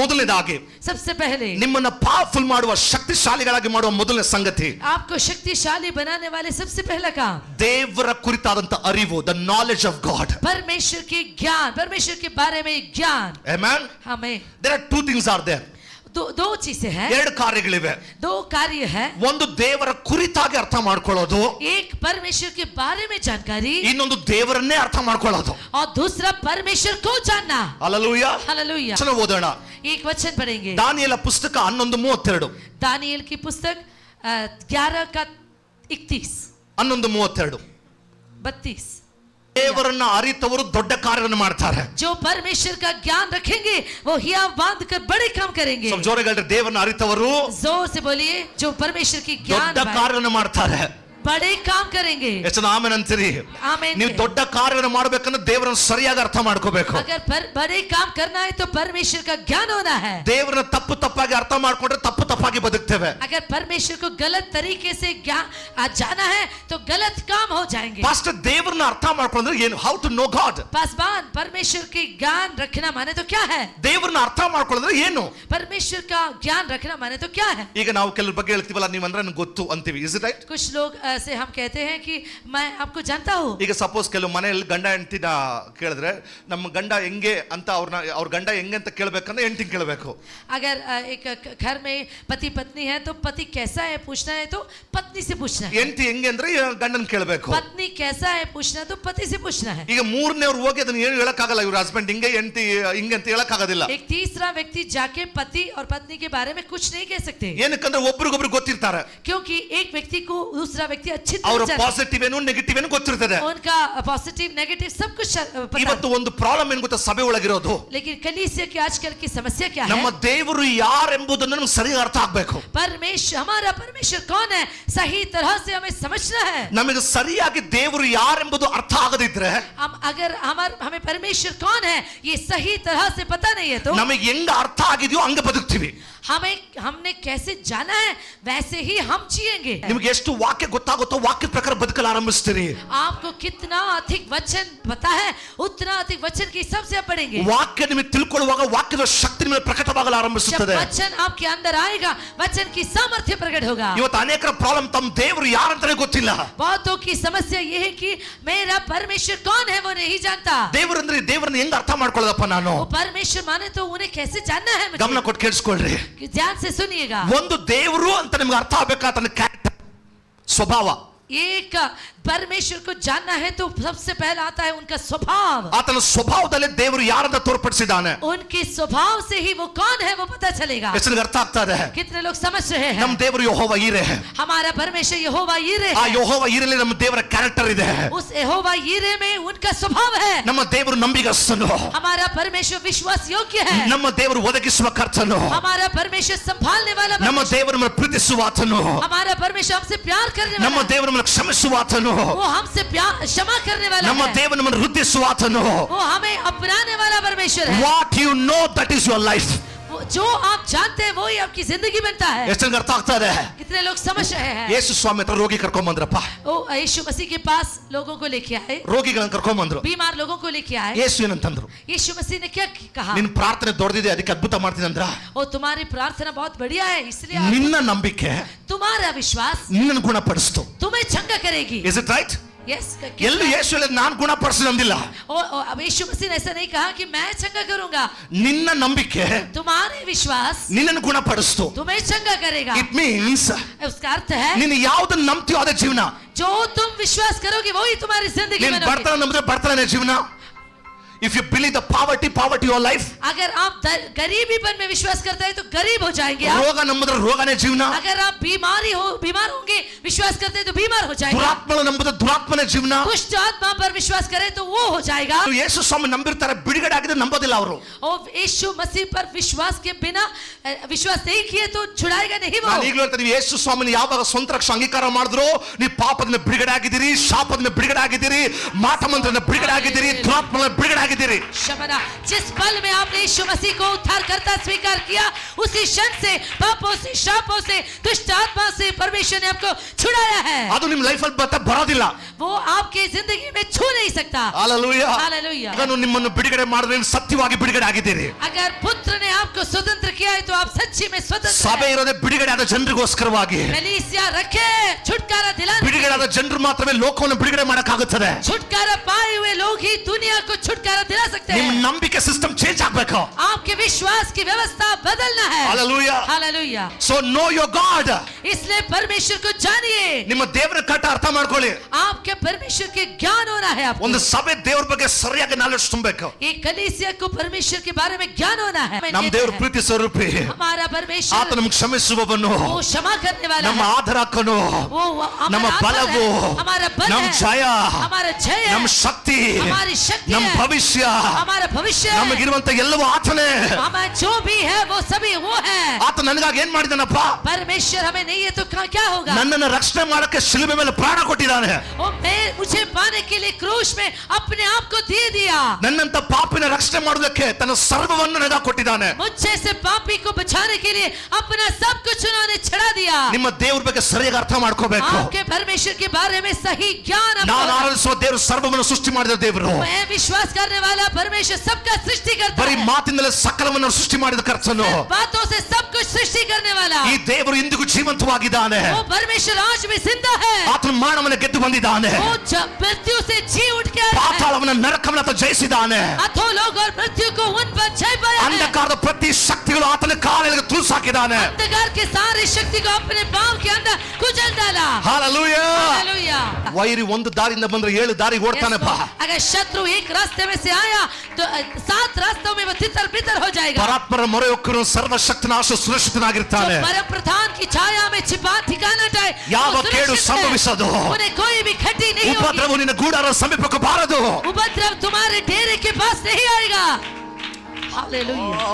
ಮೊದಲನೇದಾಗಿ सबसे पहले ನಿಮ್ಮನ್ನ ಪವರ್ಫುಲ್ ಮಾಡುವ ಶಕ್ತಿಶಾಲಿಗಳಾಗಿ ಮಾಡುವ ಮೊದಲನೇ ಸಂಗತಿ आपको शक्तिशाली बनाने वाले सबसे पहला काम ದೇವರ ಕುರಿತಾದಂತ ಅರಿವು, ದ ನಾಲೆಜ್ ಆಫ್ ಗಾಡ್. परमेश्वर की ज्ञान, परमेश्वर के बारे में ज्ञान. Amen. हमें There are two things are there. दो चीजें हैं, ಎರಡು ಕಾರ್ಯಗಳಿವೆ. दो कार्य है. ಒಂದು ದೇವರ ಕುರಿತಾಗಿ ಅರ್ಥ ಮಾಡ್ಕೊಳ್ಳೋದು, एक परमेश्वर के बारे में जानकारी, ಇನ್ನೊಂದು ದೇವರನ್ನೇ ಅರ್ಥ ಮಾಡ್ಕೊಳ್ಳೋದು. और दूसरा परमेश्वर को जानना. ಹಲ್ಲೆಲೂಯಾ. हालेलूया. ಚಲೋ ಓದೋಣ. एक वचन पढ़ेंगे. ದಾನಿಯೇಲ ಪುಸ್ತಕ 11:32. दानियेल की पुस्तक 11:31 11:32. 32. ದೇವರನ್ನ ಅರಿತವರು ದೊಡ್ಡ ಕಾರ್ಯವನ್ನು ಮಾಡ್ತಾರೆ. जो परमेश्वर का ज्ञान रखेंगे वो हिया बांध कर बड़े काम करेंगे. ಸ್ವಲ್ಪ ಜೋರಾಗಿ ಹೇಳ್ರಿ, ದೇವರನ್ನ ಅರಿತವರು जोर से बोलिए, जो परमेश्वर की ज्ञान ದೊಡ್ಡ ಕಾರ್ಯವನ್ನು ಮಾಡ್ತಾರೆ. बड़े काम करेंगे. ಎಷ್ಟು ಜನ ಆಮೆನ್ ಅಂತೀರಿ? आमीन. ನೀವು ದೊಡ್ಡ ಕಾರ್ಯವನ್ನು ಮಾಡಬೇಕಂದ್ರೆ ದೇವರನ್ನ ಸರಿಯಾಗಿ ಅರ್ಥ ಮಾಡ್ಕೋಬೇಕು. अगर बड़े काम करना है तो परमेश्वर का ज्ञान होना है. ದೇವರನ್ನ ತಪ್ಪಾಗಿ ಅರ್ಥ ಮಾಡ್ಕೊಂಡ್ರೆ ತಪ್ಪಾಗಿ ಬದುಕ್ತೇವೆ. अगर परमेश्वर को गलत तरीके से ज्ञान जाना है तो गलत काम हो जाएंगे. ಪಾಸ್ಟರ್ ದೇವರನ್ನ ಅರ್ಥ ಮಾಡ್ಕೊಂಡ್ರೆ ಏನು? How to know God. Paswan, परमेश्वर की ज्ञान रखना माने तो क्या है? ದೇವರನ್ನ ಅರ್ಥ ಮಾಡ್ಕೊಳ್ಳೋದ್ರೆ ಏನು? परमेश्वर का ज्ञान रखना माने तो क्या है? ಈಗ ನಾವು ಕೆಲವರ ಬಗ್ಗೆ ಹೇಳ್ತೀವಲ್ಲ, ನೀವಂದ್ರೆ ನನಗೆ ಗೊತ್ತು ಅಂತೀವಿ. Is it right? कुछ लोग ऐसे हम कहते हैं कि मैं आपको जानता हूँ. ಈಗ ಸಪೋಸ್ ಕೆಲವು ಮನೆಯಲ್ಲಿ ಗಂಡ ಹೆಂಡತಿನ ಕೇಳಿದ್ರೆ, ನಮ್ಮ ಗಂಡ ಹೆಂಗೆ ಅಂತ ಅವ್ರ ಗಂಡ ಹೆಂಗೆ ಅಂತ ಕೇಳಬೇಕಂದ್ರೆ ಹೆಂಡತಿ ಕೇಳಬೇಕು. अगर एक घर में पति पत्नी है तो पति कैसा है पूछना है तो पत्नी से पूछना है. ಹೆಂಡತಿ ಹೆಂಗೆ ಅಂದ್ರೆ ಗಂಡನ್ ಕೇಳಬೇಕು. पत्नी कैसा है पूछना है तो पति से पूछना है. ಈಗ ಮೂರನೇವ್ರು ಹೋಗಿ ಅದನ್ನ ಏನು ಹೇಳಕ್ಕಾಗಲ್ಲ, ಇವ್ರ ಹಸ್ಬೆಂಡ್ ಹಿಂಗೆ ಹೆಂಡತಿ ಹಿಂಗೆ ಅಂತ ಹೇಳಕ್ಕಾಗೋದಿಲ್ಲ. एक तीसरा व्यक्ति जाके पति और पत्नी के बारे में कुछ नहीं कह सकते. ಏನಕ್ಕಂದ್ರೆ ಒಬ್ರಿಗೊಬ್ರು ಗೊತ್ತಿರ್ತಾರೆ. क्योंकि एक व्यक्ति को दूसरा व्यक्ति अच्छी ಅವರ तरह ಪಾಸಿಟಿವ್ ಏನು ನೆಗೆಟಿವ್ ಏನು ಗೊತ್ತಿರ್ತದೆ. उनका पॉजिटिव नेगेटिव सब कुछ पता. ಇವತ್ತು ಒಂದು ಪ್ರಾಬ್ಲಮ್ ಏನು ಗೊತ್ತಾ ಸಭೆ ಒಳಗಿರೋದು? लेकिन कलीसिया की आजकल की समस्या क्या है? ನಮ್ಮ ದೇವರು ಯಾರೆಂಬುದನ್ನು ನಮಗೆ ಸರಿಯಾಗಿ ಅರ್ಥ ಆಗಬೇಕು. परमेश्वर, हमारा परमेश्वर कौन है सही तरह से हमें समझना है. ನಮಗೆ ಸರಿಯಾಗಿ ದೇವರು ಯಾರೆಂಬುದು ಅರ್ಥ ಆಗದಿದ್ರೆ, अगर हमें परमेश्वर कौन है ये सही तरह से पता नहीं है तो ನಮಗೆ ಹೆಂಗ ಅರ್ಥ ಆಗಿದೆಯೋ ಹಂಗೆ ಬದುಕ್ತೀವಿ. हमने कैसे जाना है वैसे ही हम जिएंगे. ನಿಮಗೆ ಎಷ್ಟು ವಾಕ್ಯ ಗೊತ್ತಾಗುತ್ತೋ ವಾಕ್ಯದ ಪ್ರಕಾರ ಬದುಕಲು ಆರಂಭಿಸ್ತೀರಿ. आपको कितना अधिक वचन पता है उतना अधिक वचन के हिसाब से आप पढ़ेंगे. ವಾಕ್ಯ ನಿಮಗೆ ತಿಳ್ಕೊಳ್ಳುವಾಗ ವಾಕ್ಯದ ಶಕ್ತಿ ನಿಮಗೆ ಪ್ರಕಟವಾಗಲು जब ಆರಂಭಿಸುತ್ತದೆ. वचन आपके अंदर आएगा वचन की सामर्थ्य प्रकट होगा. ಇವತ್ತು ಅನೇಕರ ಪ್ರಾಬ್ಲಮ್ ತಮ್ಮ ದೇವರು ಯಾರಂತಾನೆ ಗೊತ್ತಿಲ್ಲ. बहुतों की समस्या ये है कि मेरा परमेश्वर कौन है वो नहीं जानता. ದೇವರಂದ್ರೆ ದೇವರನ್ನ ಹೆಂಗ್ ಅರ್ಥ ಮಾಡ್ಕೊಳ್ಳೋದಪ್ಪ ನಾನು? वो परमेश्वर माने तो उन्हें कैसे जानना है मुझे? ಗಮನ ಕೊಟ್ಟು ಕೇಳಿಸ್ಕೊಳ್ರಿ. ध्यान से सुनिएगा. ಒಂದು ದೇವರು ಅಂತ ನಿಮ್ಗೆ ಅರ್ಥ ಆಗ್ಬೇಕಾದ ಕ್ಯಾರೆಕ್ಟರ್, ಸ್ವಭಾವ. एक परमेश्वर को जानना है तो सबसे पहले आता है उनका स्वभाव. ಆತನ ಸ್ವಭಾವದಲ್ಲಿ ದೇವರು ಯಾರಂತ ತೋರ್ಪಡಿಸಿದ್ದಾನೆ. उनके स्वभाव से ही वो कौन है वो पता चलेगा. ಎಷ್ಟು ಅರ್ಥ ಆಗ್ತಾ ಇದೆ? कितने लोग समझ रहे हैं? ನಮ್ಮ ದೇವರು ಯೆಹೋವ ಈರೆ. हमारा परमेश्वर यहोवा यीरे ಆ है. ಯೆಹೋವ ಈರೆಯಲ್ಲಿ ನಮ್ಮ ದೇವರ ಕ್ಯಾರೆಕ್ಟರ್ ಇದೆ. उस यहोवा यीरे में उनका स्वभाव है. ನಮ್ಮ ದೇವರು ನಂಬಿಗಸ್ತನು. हमारा परमेश्वर विश्वास योग्य है. ನಮ್ಮ ದೇವರು ಒದಗಿಸುವ ಕರ್ತನು. हमारा परमेश्वर संभालने वाला ನಮ್ಮ परमेश्वर. ದೇವರು ನಮ್ಮನ್ನು ಪ್ರೀತಿಸುವ ಆತನು. हमारा परमेश्वर हमसे प्यार करने ನಮ್ಮ वाला. ದೇವರು ನಮ್ಮನ್ನು ಕ್ಷಮಿಸುವ ಆತನು. वो हमसे प्यार क्षमा करने वाला ನಮ್ಮ है. ದೇವರು ನಮ್ಮನ್ನು ವೃದ್ಧಿಸುವ ಆತನು. वो हमें अपनाने वाला परमेश्वर है. What you know that is your life. जो आप जानते हैं वो ही आपकी जिंदगी बनता है. ಎಷ್ಟು ಅರ್ಥ ಆಗ್ತಾ ಇದೆ? कितने लोग समझ रहे हैं? ಯೇಸು ಸ್ವಾಮಿ ಹತ್ರ ರೋಗಿ ಕರ್ಕೊಂಡ್ ಬಂದ್ರಪ್ಪ. ओ यीशु मसीह के पास लोगों को लेके आए. ರೋಗಿಗಳನ್ನ ಕರ್ಕೊಂಡ್ ಬಂದ್ರು. बीमार लोगों को लेके आए. ಯೇಸು ಏನಂತಂದ್ರು? यीशु मसीह ने क्या कहा? ನಿನ್ನ ಪ್ರಾರ್ಥನೆ ದೊಡ್ಡದಿದೆ, ಅದಕ್ಕೆ ಅದ್ಭುತ ಮಾಡ್ತೀನಿ ಅಂದ್ರ. ओ तुम्हारी प्रार्थना बहुत बढ़िया है इसलिए ನಿನ್ನ ನಂಬಿಕೆ तुम्हारा विश्वास ನಿನ್ನನ್ನು ಗುಣಪಡಿಸ್ತು. तुम्हें चंगा करेगी. Is it right? यस. ಎಲ್ಲೂ ಯೇಸು ಹೇಳಿದ ನಾನು ಗುಣಪಡಿಸಲು ಅಂದಿಲ್ಲ. अब यीशु मसीह ने ऐसा नहीं कहा कि मैं चंगा करूंगा. ನಿನ್ನ ನಂಬಿಕೆ तुम्हारे विश्वास ನಿನ್ನನ್ನು ಗುಣಪಡಿಸ್ತು. तुम्हें चंगा करेगा. ಇಟ್ ಮೀನ್ಸ್ उसका अर्थ है ನೀನು ಯಾವ್ದನ್ನ ನಂಬ್ತೀಯೋ ಅದೇ ಜೀವನ. जो तुम विश्वास करोगे वही तुम्हारी जिंदगी ನೀನು बनोगे. ಬರ್ತಾನೆ ನಂಬಿದ್ರೆ ಬರ್ತಾನೆ ಜೀವನ. If you believe the poverty your life. अगर आप गरीबीपन में विश्वास करते हैं तो गरीब हो जाएंगे आप. ರೋಗ ನಂಬಿದ್ರೆ ರೋಗನೇ ಜೀವನ. अगर आप बीमार होंगे विश्वास करते हैं तो बीमार हो जाएंगे. ದುರಾತ್ಮನ ನಂಬಿದ್ರೆ ದುರಾತ್ಮನೇ ಜೀವನ. दुष्ट आत्मा पर विश्वास करें तो वो हो जाएगा. ಯೇಸು ಸ್ವಾಮಿ ನಂಬಿರ್ತಾರೆ, ಬಿಡುಗಡೆ ಆಗಿದ್ರೆ ನಂಬೋದಿಲ್ಲ ಅವರು. और यीशु मसीह पर विश्वास के बिना विश्वास नहीं किए तो छुड़ाएगा नहीं वो. ನಾನು ಈಗಲೂ ಹೇಳ್ತೀನಿ, ಯೇಸು ಸ್ವಾಮಿನ ಯಾವಾಗ ಸ್ವಂತ ರಕ್ಷ ಅಂಗೀಕಾರ ಮಾಡಿದ್ರು, ನೀವು ಪಾಪದಿಂದ ಬಿಡುಗಡೆ ಆಗಿದ್ದೀರಿ, ಶಾಪದಿಂದ ಬಿಡುಗಡೆ ಆಗಿದ್ದೀರಿ, ಮಾಟ ಮಂತ್ರದಿಂದ ಬಿಡುಗಡೆ ಆಗಿದ್ದೀರಿ, ದುರಾತ್ಮನ ಬಿಡುಗಡೆ ಆಗಿದ್ದೀರಿ. ಆಗಿದ್ದೀರಿ. शबना जिस पल में आपने यीशु मसीह को उद्धार करता स्वीकार किया, उसी क्षण से पापों से, शापों से, दुष्ट आत्मा से परमेश्वर ने आपको छुड़ाया है. ಅದು ನಿಮ್ಮ ಲೈಫಲ್ಲಿ ಬರೋದಿಲ್ಲ. वो आपके जिंदगी में छू नहीं सकता. ಹಾಲೆಲೂಯಾ. हालेलुया. ನಾನು ನಿಮ್ಮನ್ನು ಬಿಡುಗಡೆ ಮಾಡಿದ್ರೆ ನೀವು ಸತ್ಯವಾಗಿ ಬಿಡುಗಡೆ ಆಗಿದ್ದೀರಿ. अगर पुत्र ने आपको स्वतंत्र किया है तो आप सच्ची में स्वतंत्र ಸಭೆ हैं. ಇರೋದೇ ಬಿಡುಗಡೆ ಆದ ಜನರಿಗೋಸ್ಕರವಾಗಿ. कलीसिया रखे छुटकारा दिलाने. ಬಿಡುಗಡೆ ಆದ ಜನರು ಮಾತ್ರವೇ ಲೋಕವನ್ನು ಬಿಡುಗಡೆ ಮಾಡಕ್ಕಾಗುತ್ತದೆ. छुटकारा पाए हुए लोग ही दुनिया को छुटकारा दिला सकते ನಿಮ್ಮ हैं. ನಂಬಿಕೆ ಸಿಸ್ಟಮ್ ಚೇಂಜ್ ಆಗಬೇಕು. आपके विश्वास की व्यवस्था बदलना है. Hallelujah. Hallelujah. So know your god. इसलिए परमेश्वर को जानिए. ನಿಮ್ಮ ದೇವರ ಕಟ್ಟ ಅರ್ಥ ಮಾಡ್ಕೊಳ್ಳಿ. आपके परमेश्वर के ज्ञान होना है आपको. ಒಂದು ಸಭೆ ದೇವರ ಬಗ್ಗೆ ಸರಿಯಾಗಿ ನಾಲೆಡ್ಜ್ ತುಂಬಬೇಕು. एक कलीसिया को परमेश्वर के बारे में ज्ञान होना है. ನಮ್ಮ ದೇವರ ಪ್ರೀತಿ ಸ್ವರೂಪಿ. हमारा परमेश्वर ಆತ ನಮಗೆ ಕ್ಷಮಿಸುವವನು. वो क्षमा करने वाला ನಮ್ಮ है. ಆಧಾರಕನು. वो ನಮ್ಮ हमारा ಬಲವು. हमारा बल ನಮ್ಮ है. ಜಯ. हमारा जय है. ನಮ್ಮ ಶಕ್ತಿ. हमारी शक्ति ನಮ್ಮ है. ಭವಿಷ್ಯ. हमारा भविष्य है. ನಮಗಿರುವಂತ ಎಲ್ಲವೂ ಆತನೇ. हमारा जो भी है वो सभी वो है. ಆತ ನನಗಾಗಿ ಏನ್ ಮಾಡಿದಾನಪ್ಪ? परमेश्वर हमें नहीं है तो क्या होगा? ನನ್ನನ್ನು ರಕ್ಷಣೆ ಮಾಡಕ್ಕೆ ಶಿಲುಬೆ ಮೇಲೆ ಪ್ರಾಣ ಕೊಟ್ಟಿದ್ದಾನೆ. वो मुझे पाने के लिए क्रूस में अपने आप को दे दिया. ನನ್ನಂತ ಪಾಪಿನ ರಕ್ಷಣೆ ಮಾಡೋದಕ್ಕೆ ತನ್ನ ಸರ್ವವನ್ನು ನನಗೆ ಕೊಟ್ಟಿದ್ದಾನೆ. मुझसे से पापी को बचाने के लिए अपना सब कुछ उन्होंने छड़ा दिया. ನಿಮ್ಮ ದೇವರ ಬಗ್ಗೆ ಸರಿಯಾಗಿ ಅರ್ಥ ಮಾಡ್ಕೋಬೇಕು. आपके परमेश्वर के बारे में सही ज्ञान आपको ನಾನು होगा. ಆರಾಧಿಸುವ ದೇವರು ಸರ್ವವನ್ನು ಸೃಷ್ಟಿ ಮಾಡಿದ ದೇವರು. मैं विश्वास करने वाला परमेश्वर सबका सृष्टि करता ಬರೀ है. ಮಾತಿನಲ್ಲೇ ಸಕಲವನ್ನು ಸೃಷ್ಟಿ ಮಾಡಿದ ಕರ್ತನು. बातों से सब कुछ सृष्टि करने वाला. ಈ ದೇವರು ಇಂದಿಗೂ ಜೀವಂತವಾಗಿದ್ದಾನೆ. वो परमेश्वर आज भी जिंदा है. ಆತನು ಮಾನವನ ಗೆದ್ದು ಬಂದಿದ್ದಾನೆ. वो मृत्यु से जी उठ के आया है. ಪಾತಾಳವನ್ನ ನರಕವನ್ನ ಆತ ಜಯಿಸಿದ್ದಾನೆ. अधोलोक और मृत्यु को उन पर जय पाया है. ಅಂಧಕಾರದ ಪ್ರತಿ ಶಕ್ತಿಗಳು ಆತನ ಕಾಲಿಗೆ ತುಳಿಸಾಕಿದ್ದಾನೆ. अंधकार के सारी शक्ति को अपने पांव के अंदर कुचल डाला. ಹಾಲೆಲೂಯಾ. हालेलुया. ವೈರಿ ಒಂದು ದಾರಿಯಿಂದ ಬಂದ್ರೆ 7 ದಾರಿಗೆ ಓಡ್ತಾನೆಪ್ಪ. अगर शत्रु एक रास्ते में से आया तो 7 रास्तों में वो तितर बितर हो जाएगा. ಪರಾತ್ಪರ ಮೊರೆ ಹೊಕ್ಕರು ಸರ್ವಶಕ್ತನಾಶ ಸುರಕ್ಷಿತನಾಗಿರ್ತಾನೆ. जो परम प्रधान की छाया में छिपा ठिकाना जाए ಯಾವ वो ಕೇಡು सुरक्षित है. ಸಂಭವಿಸದು. उन्हें कोई भी खटी नहीं होगी. ಉಪದ್ರವ ನಿನ್ನ ಗೂಡಾರ ಸಮೀಪಕ್ಕೆ ಬಾರದು. उपद्रव तुम्हारे डेरे के पास नहीं आएगा. Hallelujah.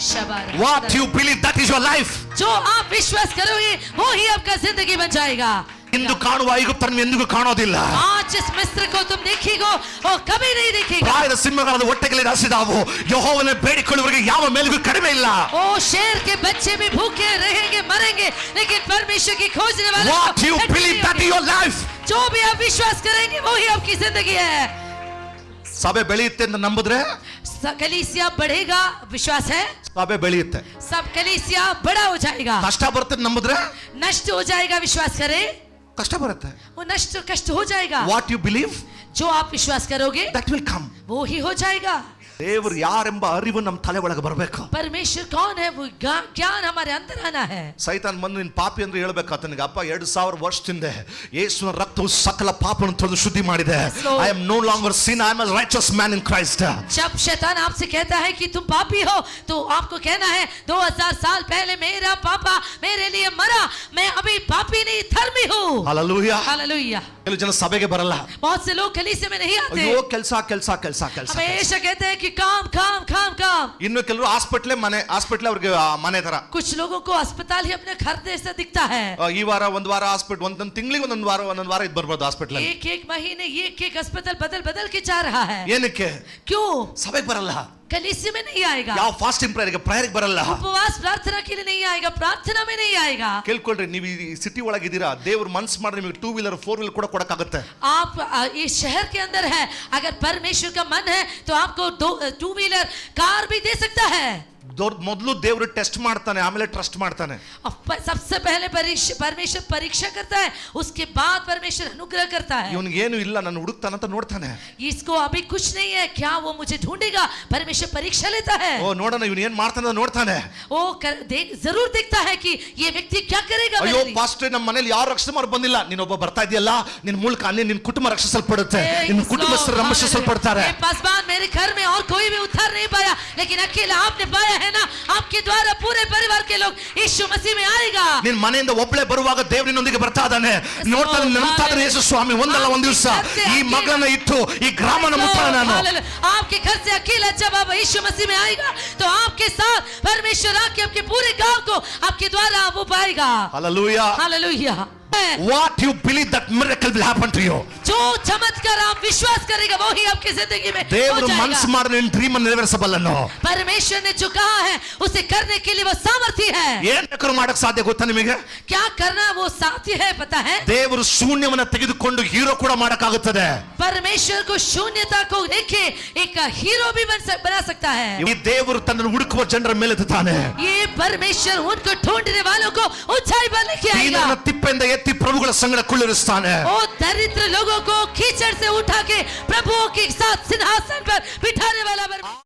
शबार. What you believe, that is your life. जो आप विश्वास करोगे वो ही आपका जिंदगी बन जाएगा. ಇಂದು ಕಾಣುವ ಐಗುಪ್ತರನ್ನು ಎಂದಿಗೂ ಕಾಣೋದಿಲ್ಲ. आज इस मिस्र को तुम देखिगो और कभी नहीं देखेगा. ಪ್ರಾಯದ ಸಿಂಹಗಳಾದ ಹೊಟ್ಟೆಗಳಲ್ಲಿ ಹಸಿದಾವು. ಯೆಹೋವನ ಬೇಡಿಕೊಳ್ಳುವವರಿಗೆ ಯಾವ ಮೇಲಿಗೂ ಕಡಿಮೆ ಇಲ್ಲ. ओ शेर के बच्चे भी भूखे रहेंगे मरेंगे लेकिन परमेश्वर की खोजने वाले What you believe, that is your life. जो भी आप विश्वास करेंगे वो ही आपकी जिंदगी है. ಸಭೆ ಬೆಳೆಯುತ್ತೆ ಅಂತ ನಂಬಿದ್ರೆ कलीसिया बढ़ेगा विश्वास है. ಸಭೆ ಬೆಳೆಯುತ್ತೆ. सब कलीसिया बड़ा हो जाएगा. ಕಷ್ಟ ಬರುತ್ತೆ ಅಂತ ನಂಬಿದ್ರೆ नष्ट हो जाएगा विश्वास करें ಕಷ್ಟ ಬರುತ್ತೆ. वो नष्ट कष्ट हो जाएगा. What you believe, जो आप विश्वास करोगे that will come. वो ही हो जाएगा. ದೇವರು ಯಾರೆಂಬ ಅರಿವು ನಮ್ಮ ತಲೆ ಒಳಗೆ ಬರಬೇಕು. परमेश्वर कौन है वो ज्ञान हमारे अंदर आना है. ಸೈತಾನ್ ಬಂದು ನೀನು ಪಾಪಿ ಅಂದ್ರೆ ಹೇಳ್ಬೇಕು ಆತನಿಗೆ, ಅಪ್ಪ 2000 ವರ್ಷದಿಂದ ಯೇಸುವಿನ ರಕ್ತವು ಸಕಲ ಪಾಪವನ್ನು ತೊಳೆದು ಶುದ್ಧಿ ಮಾಡಿದೆ. I am no longer sin, I am a righteous man in Christ. जब शैतान आपसे कहता है कि तुम पापी हो तो आपको कहना है 2000 साल पहले मेरा पापा मेरे लिए मरा, मैं अभी पापी नहीं धर्मी हूँ. ಹಲ್ಲೆಲೂಯಾ. हालेलुया. ಕೆಲವು ಜನ ಸಭೆಗೆ ಬರಲ್ಲ. बहुत से लोग कलीसिया में नहीं आते. ಅಯ್ಯೋ ಕೆಲಸ ಕೆಲಸ ಕೆಲಸ ಕೆಲಸ. हमेशा कहते हैं कि काम काम काम काम. ಇನ್ನು ಕೆಲವರು ಹಾಸ್ಪಿಟ್ಲೇ ಅವ್ರಿಗೆ ಮನೆ ತರ. कुछ लोगों को अस्पताल ही अपने घर जैसा दिखता है. ಈ ವಾರ ಒಂದ್ ವಾರ ಹಾಸ್ಪಿಟಲ್, ಒಂದೊಂದು ತಿಂಗಳಿಗೆ ಒಂದೊಂದು ವಾರ ಇದು ಬರ್ಬೋದು ಹಾಸ್ಪಿಟಲ್. एक महीने एक अस्पताल बदल के जा रहा है. ಏನಕ್ಕೆ? क्यों? ಸಭೆಗೆ ಬರಲ್ಲ. कलीसिया में नहीं आएगा. ಯಾವ ಫಾಸ್ಟಿಂಗ್ ಪ್ರೇಯರ್ಗೆ ಬರಲ್ಲ. उपवास प्रार्थना के लिए नहीं आएगा, प्रार्थना में नहीं आएगा. ಕೇಳ್ಕೊಳ್ರಿ, ನೀವು ಈ ಸಿಟಿ ಒಳಗಿದ್ದೀರಾ, ದೇವ್ರ ಮನ್ಸ್ ಮಾಡಿದ್ರೆ ನಿಮಗೆ 2 ವೀಲರ್ 4 ವೀಲರ್ ಕೂಡ ಕೊಡಕ್ಕಾಗುತ್ತೆ. आप इस शहर के अंदर है, अगर परमेश्वर का मन है तो आपको 2 व्हीलर कार भी दे सकता है. ಮೊದಲು ದೇವರು ಟೆಸ್ಟ್ ಮಾಡ್ತಾನೆ, ಆಮೇಲೆ ಟ್ರಸ್ಟ್ ಮಾಡ್ತಾನೆ. सबसे पहले परमेश्वर परीक्षा करता है, उसके बाद परमेश्वर अनुग्रह करता है. ಇವನಿಗೆ ಏನು ಇಲ್ಲ, ನಾನು ಹುಡುಕ್ತಾನಂತ ನೋಡ್ತಾನೆ. इसको अभी कुछ नहीं है, क्या वो मुझे ढूंढेगा? परमेश्वर परीक्षा लेता है. ಓ ನೋಡೋಣ ಇವನು ಏನ್ ಮಾಡ್ತಾನೆ ನೋಡ್ತಾನೆ. वो जरूर देखता है कि ये व्यक्ति क्या करेगा. ಅಯ್ಯೋ ಪಾಸ್ಟರ್, ನಮ್ಮ ಮನೇಲಿ ಯಾರು ರಕ್ಷಣೆ ಮಾಡಿ ಬಂದಿಲ್ಲ, ನೀನು ಒಬ್ಬ ಬರ್ತಾ ಇದೆಯಲ್ಲ, ನಿನ್ನ ಮೂಲಕ ನಿನ್ನ ಕುಟುಂಬ ರಕ್ಷಿಸಲ್ಪಡುತ್ತೆ, ನಿನ್ನ ಕುಟುಂಬಸ್ಥರು ರಕ್ಷಿಸಲ್ಪಡ್ತಾರೆ. पासवान मेरे घर में और कोई भी उद्धार नहीं पाया, लेकिन अकेला आपने पाया है ना, आपके द्वारा पूरे परिवार के लोग यीशु मसीह में आएगा. ನಿನ್ನ ಮನೆಯಿಂದ ಒಬ್ಬಳೇ ಬರುವಾಗ ದೇವರು ನಿನ್ನೊಂದಿಗೆ ಬರ್ತಾ ಇದ್ದಾನೆ. ನೋಡ್ತಾನೆ, ನಂಬ್ತಾ ಇದ್ದಾನೆ ಯೇಸು ಸ್ವಾಮಿ, ಒಂದಲ್ಲ ಒಂದು ದಿವಸ ಈ ಮಗನ ಇಟ್ಟು ಈ ಗ್ರಾಮನ ಮುಟ್ಟಾನೆ ನಾನು. आपके घर से अकेला जब आप यीशु मसीह में आएगा तो आपके साथ परमेश्वर आके आपके पूरे गांव को आपके द्वारा वो पाएगा। Hallelujah. Hallelujah. What you believe, that miracle will happen to you. जो चमत्कार आप विश्वास करेगा वो ही आपकी जिंदगी में हो ದೇವರು जाएगा। ಮನಸ್ಸು ಮಾಡಿದ್ರೆ ನಿನ್ನ ಡ್ರೀಮ್ ಅನ್ನು ನೆರವೇರಿಸಬಲ್ಲನು. परमेश्वर ने जो कहा है उसे करने के लिए वो सामर्थ्य है। ಏನ್ ಬೇಕಾದ್ರೂ ಮಾಡಕ್ ಸಾಧ್ಯ ಗೊತ್ತಾ ನಿಮಗೆ? क्या करना वो साथी है पता है? ದೇವರು ಶೂನ್ಯವನ್ನ ತೆಗೆದುಕೊಂಡು ಹೀರೋ ಕೂಡ ಮಾಡಕ್ಕಾಗುತ್ತದೆ. परमेश्वर को शून्यता को देखे एक हीरो भी बना सकता है। ಈ ದೇವರು ತನ್ನನ್ನು ಹುಡುಕುವ ಜನರ ಮೇಲೆ ಎತ್ತುತ್ತಾನೆ. ये परमेश्वर उनको ढूंढने वालों को ऊंचाई पर लेके आएगा। ದೀನರನ್ನ ತಿಪ್ಪೆಯಿಂದ ಎತ್ತಿ ಪ್ರಭುಗಳ ಸಂಗಡ ಕುಳ್ಳಿರಿಸ್ತಾನೆ. वो दरिद्र लोगों को कीचड़ से उठा के प्रभुओं के साथ सिंहासन पर